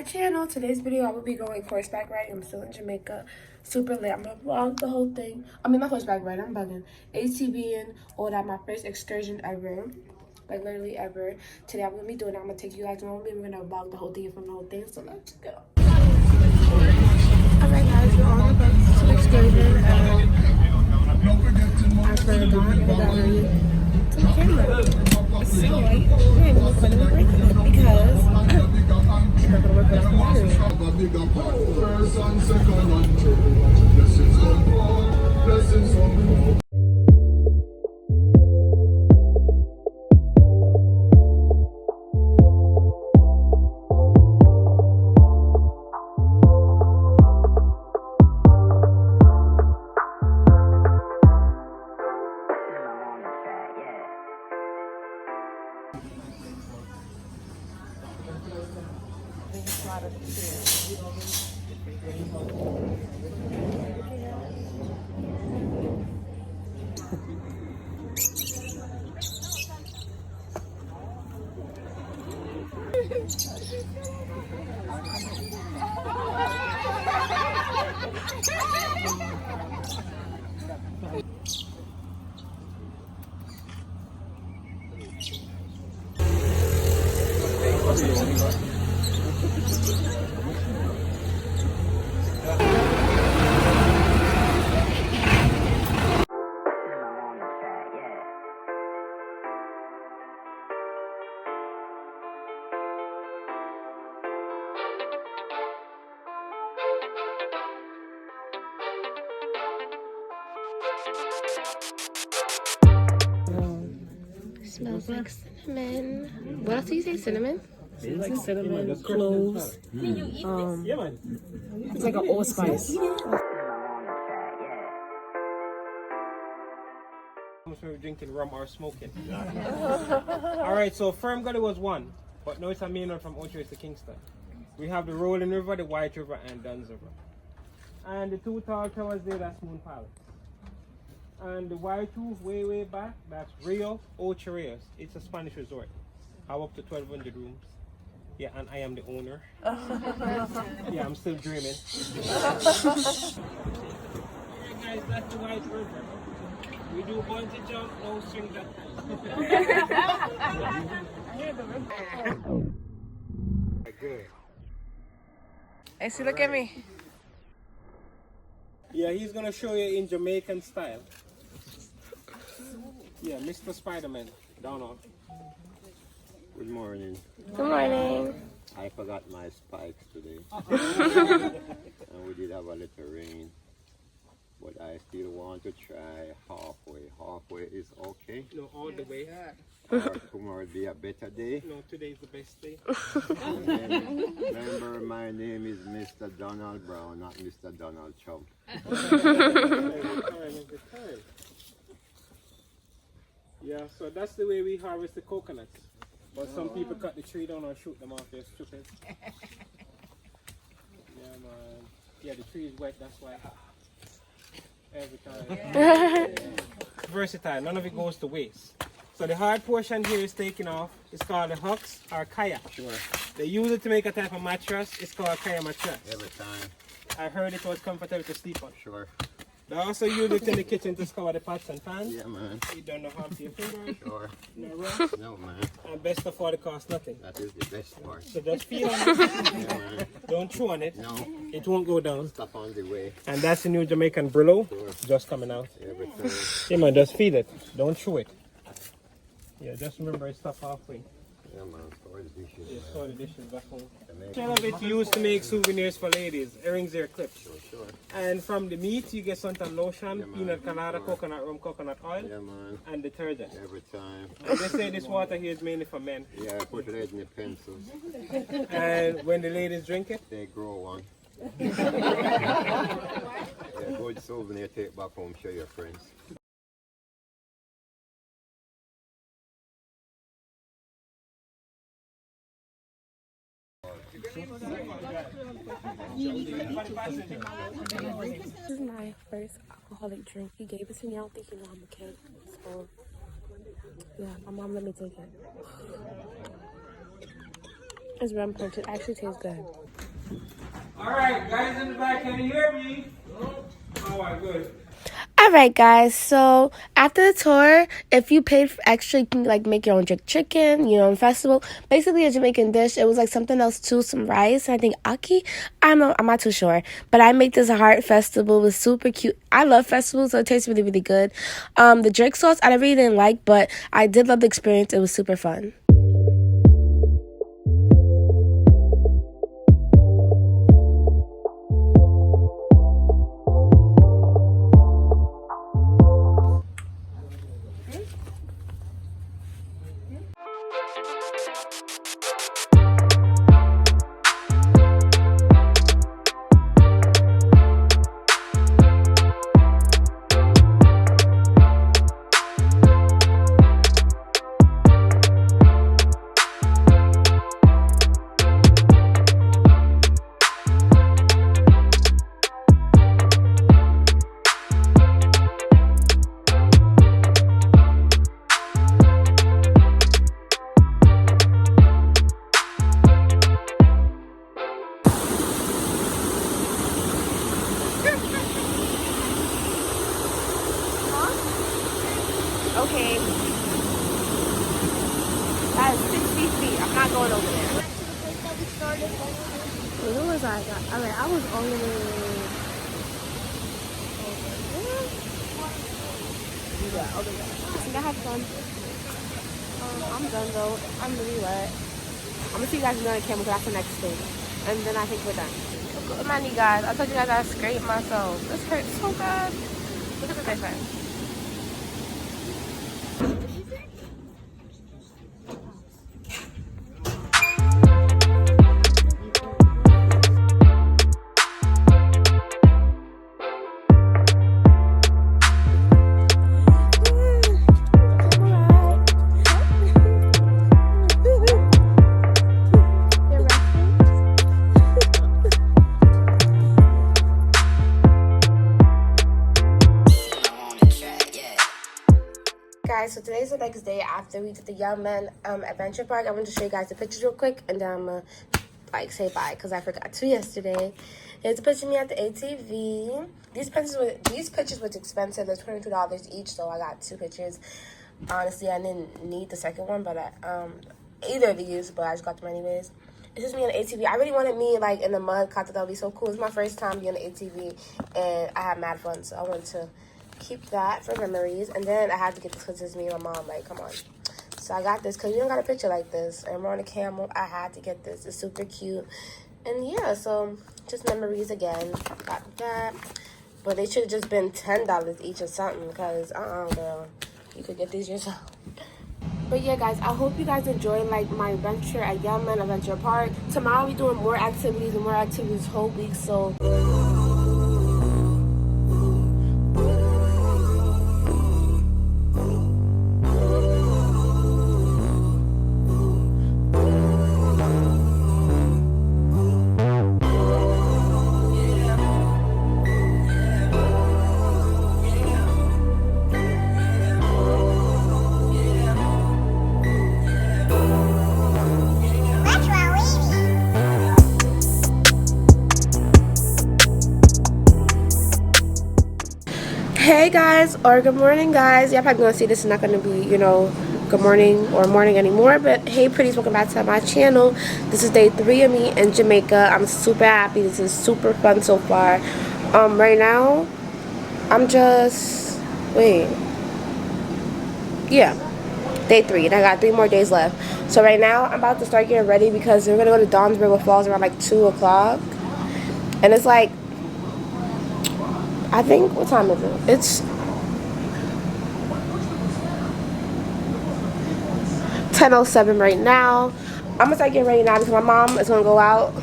my channel. Today's video I will be going horseback riding. I'm still in Jamaica, super lit. I'm gonna vlog the whole thing. I mean, not horseback riding, I'm bugging. ATVing, all that, my first excursion ever, like literally ever. Today I'm gonna be doing it. I'm gonna take you guys along with me. We're gonna vlog the whole thing and film the whole thing, so let's go. Alright guys, we're on the bus to excursion. I forgot the battery to the camera. So like, we're in the corner of break because it's not gonna work without the battery. Smells like cinnamon. What else do you say? Cinnamon? It's like cinnamon, cloves. It's like an allspice. We're drinking rum or smoking. Alright, so Firm Gully was one, but now it's a main one from Ocho to Kingston. We have the Rolling River, the White River, and Duns River. And the two tall towers there, that's Moon Palace. And the Y2 way back, that's Rio Ocho Rios. It's a Spanish resort. I have up to 1,200 rooms. Yeah, and I am the owner. Yeah, I'm still dreaming. Alright guys, that's the White River. We do bungee jump, no string that time. Good. Hey, see, look at me. Yeah, he's gonna show you in Jamaican style. Yeah, Mr. Spider-Man, down on. Good morning. Good morning. I forgot my spikes today. And we did have a little rain. But I still want to try halfway. Halfway is okay. No, all the way. Or tomorrow will be a better day. No, today's the best day. Remember, my name is Mr. Donald Brown, not Mr. Donald Trump. Yeah, so that's the way we harvest the coconuts. But some people cut the tree down or shoot them off, they're stupid. Yeah, man. Yeah, the tree is wet, that's why. Every time. Yeah. Versatile, none of it goes to waste. So the hard portion here is taken off. It's called the hooks or kaya. Sure. They use it to make a type of mattress. It's called kaya mattress. Every time. I heard it was comfortable to sleep on. Sure. They also use it in the kitchen to cover the pots and pans. Yeah, man. You don't know how to your fingers. Sure. No rust. No, man. And best of all, it costs nothing. That is the best part. So just feel on it. Yeah, man. Don't chew on it. No. It won't go down. Stop on the way. And that's the new Jamaican Brillo. Sure. Just coming out. Every time. Yeah, man, just feel it. Don't chew it. Yeah, just remember it's stuff halfway. Yeah, man. Store the dishes. Yeah, store the dishes back home. Jamaica. Some of it used to make souvenirs for ladies. Earrings, ear clips. Sure. And from the meat, you get suntan lotion, Yeah, man. peanut colada, coconut rum, coconut oil, Yeah, man. and detergent. Every time. And they say this water here is mainly for men. Yeah, I put it in the pencils. And when the ladies drink it, They grow one. Yeah, good souvenir, take back home, show your friends. This is my first alcoholic drink. He gave it to me. I don't think he know I'm a kid. So, yeah, my mom let me take it. It's rum punch. It actually tastes good. Alright, guys in the back, can you hear me? Alright, good. Alright guys, so after the tour, if you paid for extra, you can like make your own jerk chicken, you know, in festival. Basically a Jamaican dish. It was like something else too, some rice, and I think aki. I don't know, I'm not too sure. But I make this heart festival. It was super cute. I love festivals, so it tastes really, really good. The jerk sauce I really didn't like, but I did love the experience. It was super fun. Okay. That is 60 feet. I'm not going over there. Who was I? Alright, I was all the way over there. Yeah, over there. I think I had fun. I'm done though. I'm really wet. I'm gonna see you guys on the camera because that's the next thing. And then I think we're done. Look at my knee, guys. I told you guys I scraped myself. This hurts so bad. Look at the face right. Guys, so today's the next day after we did the Young Men Adventure Park. I want to show you guys the pictures real quick, and then I'm gonna like say bye because I forgot to yesterday. Here's a picture of me at the ATV. These pictures was expensive. They're $22 each, so I got 2 pictures. Honestly, I didn't need the second one, but either of these, but I just got them anyways. It's just me on the ATV. I really wanted me like in the mud. I thought that would be so cool. It's my first time being on the ATV, and I had mad fun, so I wanted to keep that for memories. And then I had to get this because it's me and my mom, like, come on. So I got this because we don't got a picture like this, and we're on a camel. I had to get this. It's super cute. And yeah, so just memories again. Got that. But they should have just been $10 each or something, because girl, you could get these yourself. But yeah, guys, I hope you guys enjoyed like my adventure at Young Men Adventure Park. Tomorrow we're doing more activities and more activities whole week, so hey guys, or good morning guys. Y'all probably gonna see this is not gonna be, you know, good morning or morning anymore, but hey pretties, welcome back to my channel. This is day 3 of me in Jamaica. I'm super happy. This is super fun so far. Right now I'm just day 3, and I got 3 more days left. So right now I'm about to start getting ready because we're gonna go to Donsborough Falls around like 2 o'clock, and it's like, I think, what time is it? It's 10:07 right now. I'm gonna start getting ready now because my mom is gonna go out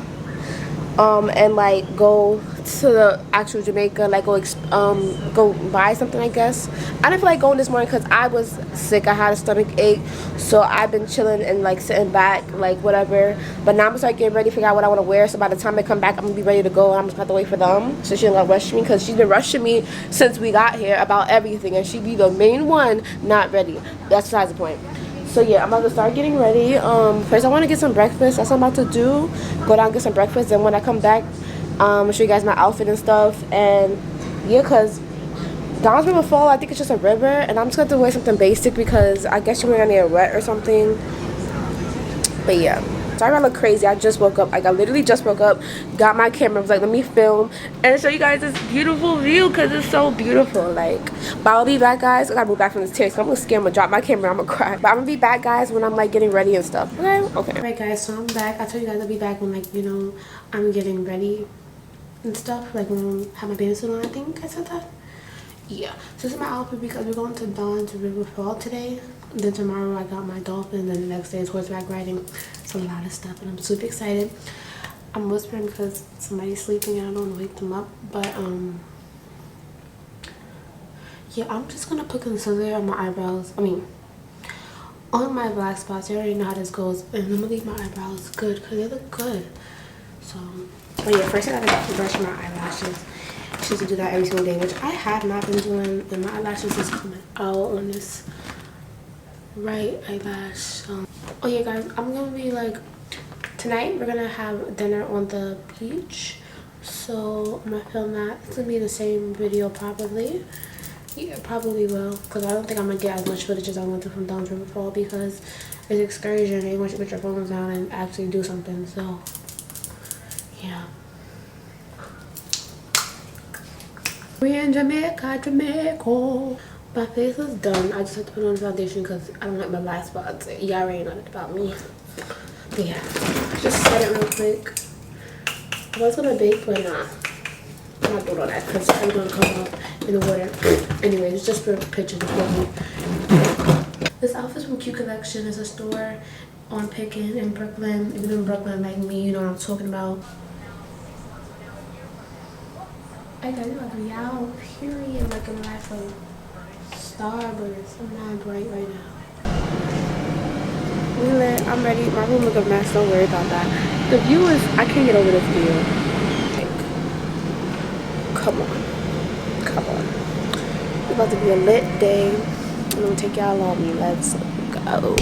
and like go to the actual Jamaica, like go buy something, I guess. I didn't feel like going this morning because I was sick. I had a stomach ache, so I've been chilling and like sitting back, like whatever. But now I'm gonna start getting ready, figure out what I want to wear, so by the time I come back I'm gonna be ready to go. I'm just gonna have to wait for them so she don't rush me, because she's been rushing me since we got here about everything, and she be the main one not ready. That's besides the point. So yeah, I'm about to start getting ready. First I want to get some breakfast. That's what I'm about to do. Go down and get some breakfast. Then when I come back, I'll show you guys my outfit and stuff. And yeah, cause Don's River Fall, I think it's just a river, and I'm just going to wear something basic because I guess you're going to get wet or something. But yeah, sorry if I look crazy. I just woke up. Like, I literally just woke up, got my camera, was like, let me film and show you guys this beautiful view because it's so beautiful. Like, but I'll be back, guys. I gotta move back from this tear, so I'm gonna scare. I'm gonna drop my camera. I'm gonna cry. But I'm gonna be back, guys, when I'm like getting ready and stuff. Okay. Alright, guys. So I'm back. I told you guys I'll be back when, like, you know, I'm getting ready and stuff. Like when I have my bathing suit on. I think I said that. Yeah, so this is my outfit because we're going to Don's River Fall today. Then tomorrow I got my dolphin. Then the next day is horseback riding. It's a lot of stuff and I'm super excited. I'm whispering because somebody's sleeping and I don't want to wake them up. But yeah, I'm just gonna put concealer on my eyebrows. I mean, on my black spots. You already know how this goes. And I'm gonna leave my eyebrows good because they look good. So, but yeah, first I gotta brush my eyelashes. I should do that every single day, which I have not been doing, and my eyelashes is coming out on this right eyelash. Oh yeah, guys, I'm gonna be like, tonight we're gonna have dinner on the beach, so I'm gonna film that. It's gonna be the same video probably. Yeah, probably will, because I don't think I'm gonna get as much footage as I want to from Don's River Fall because it's excursion and you want you to put your phones down and actually do something. So yeah. We in Jamaica, Jamaica. My face is done. I just have to put on foundation because I don't like my black spots. Y'all already know that about me. But yeah, just set it real quick. I was gonna bake, but nah. I'm not doing all that because I'm gonna come up in the water. Anyways, it's just for pictures of me. This outfit's from Q Collection. It's a store on Pickin in Brooklyn. If you're in Brooklyn like me, you know what I'm talking about. I got like a y'all period like in life like Starburst. I'm not bright right now. We lit. I'm ready. My room look a mess. Don't worry about that. The view is, I can't get over this view. Like, come on. Come on. It's about to be a lit day. I'm gonna take y'all along me. Let's go.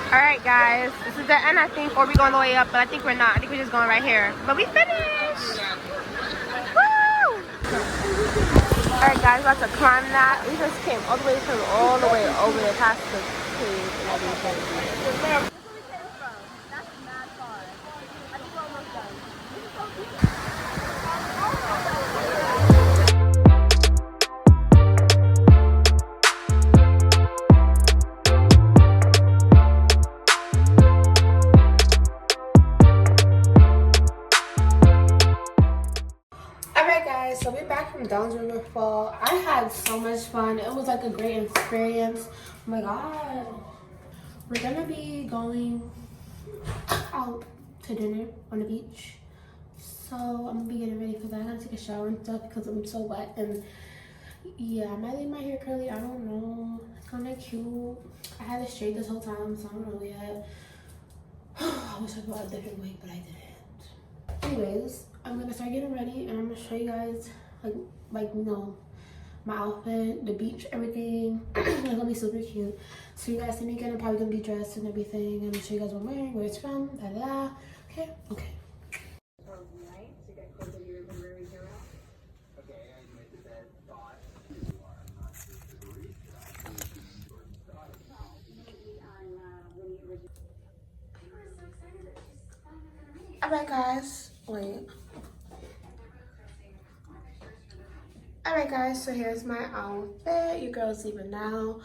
Alright guys, this is the end I think, or we going all the way up, but I think we're not. I think we're just going right here. But we finished! Woo! Alright guys, we're about to climb that. We just came all the way from all the way over there past the cave and everything. That's where we came from. That's mad far. I think we're almost done. This is so beautiful. So we're back from Don's River Fall. I had so much fun. It was like a great experience. Oh my god. We're gonna be going out to dinner on the beach. So I'm gonna be getting ready for that. I'm gonna take a shower and stuff because I'm so wet. And yeah, I might leave my hair curly. I don't know. It's kind of cute. I had it straight this whole time, so I don't know yet. I wish I brought a different wig, but I didn't. Anyways, I'm gonna start getting ready and I'm gonna show you guys like you know, my outfit, the beach, everything. It's gonna be super cute. So you guys see me again, I'm probably gonna be dressed and everything. I'm gonna show you guys what I'm wearing, where it's from, da da da. Okay, okay. Alright guys, wait. Alright guys, so here's my outfit. Your girl's leaving now.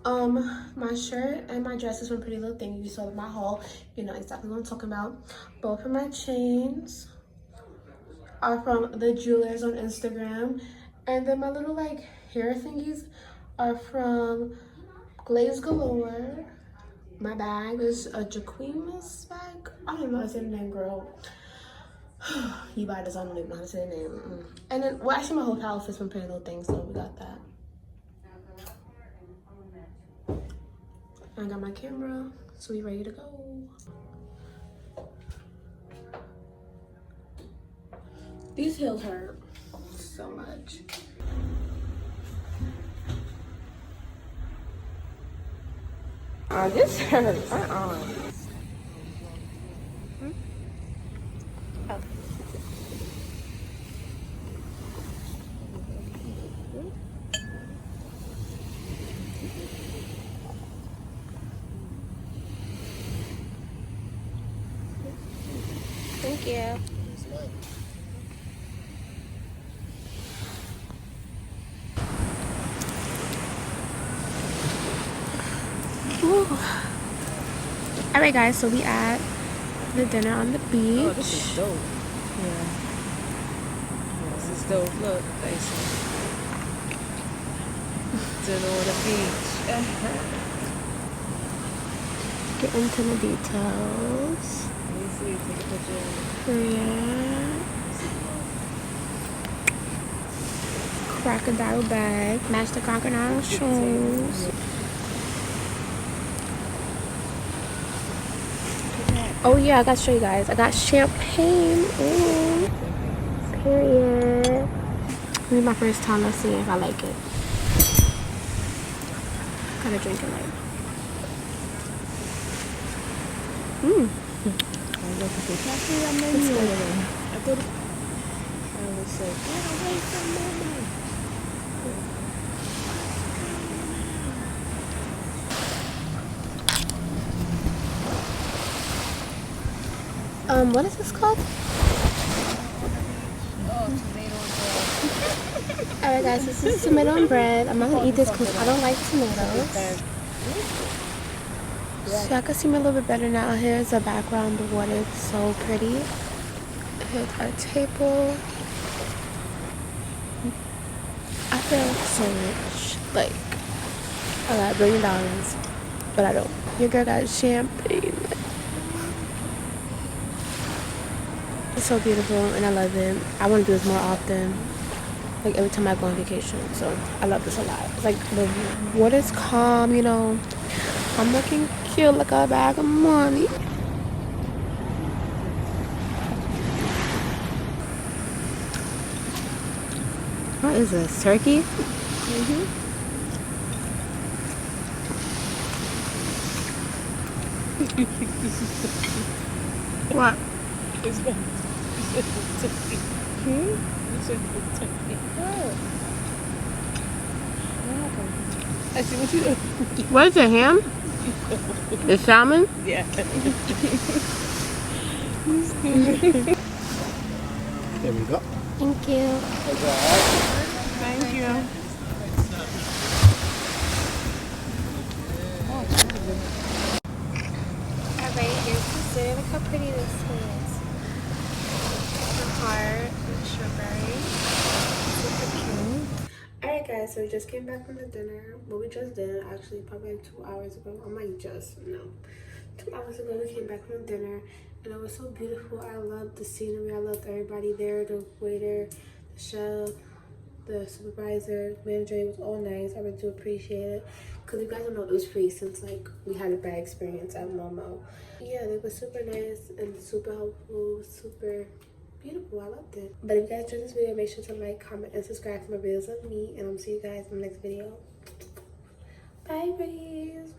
My shirt and my dress is from Pretty Little Thing. You saw my haul, you know exactly what I'm talking about. Both of my chains are from the jewelers on Instagram. And then my little like hair thingies are from Glaze Galore. My bag is a Jaquima's bag. I don't know how to say the name, girl. You buy this, I don't even know how to say the name. And then, well, actually my whole outfit's from Pretty Little Things, so we got that. I got my camera, so we ready to go. These heels hurt so much. This hurts. Thank you. Alright guys, so we at the dinner on the beach. Oh, this is dope. Yeah. This is dope. Look, Icy. Dinner on the beach. Get into the details. Let me see. Take a picture. Yeah. Crocodile bag. Match the crocodile shoes. Oh yeah, I gotta show you guys. I got champagne. Ooh. Period. This is my first time. Let's see if I like it. Gotta drink it like. What is this called? Alright guys, this is tomato and bread. I'm not gonna eat this because I don't like tomatoes. So I can see me a little bit better now. Here's the background. The water is so pretty. Here's our table. I feel so rich. Like, I got $1 billion, but I don't. Your girl got champagne. It's so beautiful and I love it. I want to do this more often. Like every time I go on vacation. So I love this a lot. It's like the water's calm, you know. I'm looking cute like a bag of money. What is this? Turkey? What? I see what you do. What is it, ham? It's salmon? Yeah. There we go. Thank you. Thank you. Alright, here's the dinner. Look how pretty this is. The heart and strawberry. Super cute. Alright guys, so we just came back from the dinner. Well, we just did actually probably like 2 hours ago. I might just, no. 2 hours ago we came back from dinner and it was so beautiful. I loved the scenery. I loved everybody there, the waiter, the chef, the supervisor, manager. It was all nice. I really do appreciate it. Because you guys don't know, it was free since like we had a bad experience at Momo. Yeah, they were super nice and super helpful, super beautiful. I loved it. But if you guys enjoyed this video, make sure to like, comment, and subscribe for more videos of me. And I'll see you guys in the next video. Bye, guys.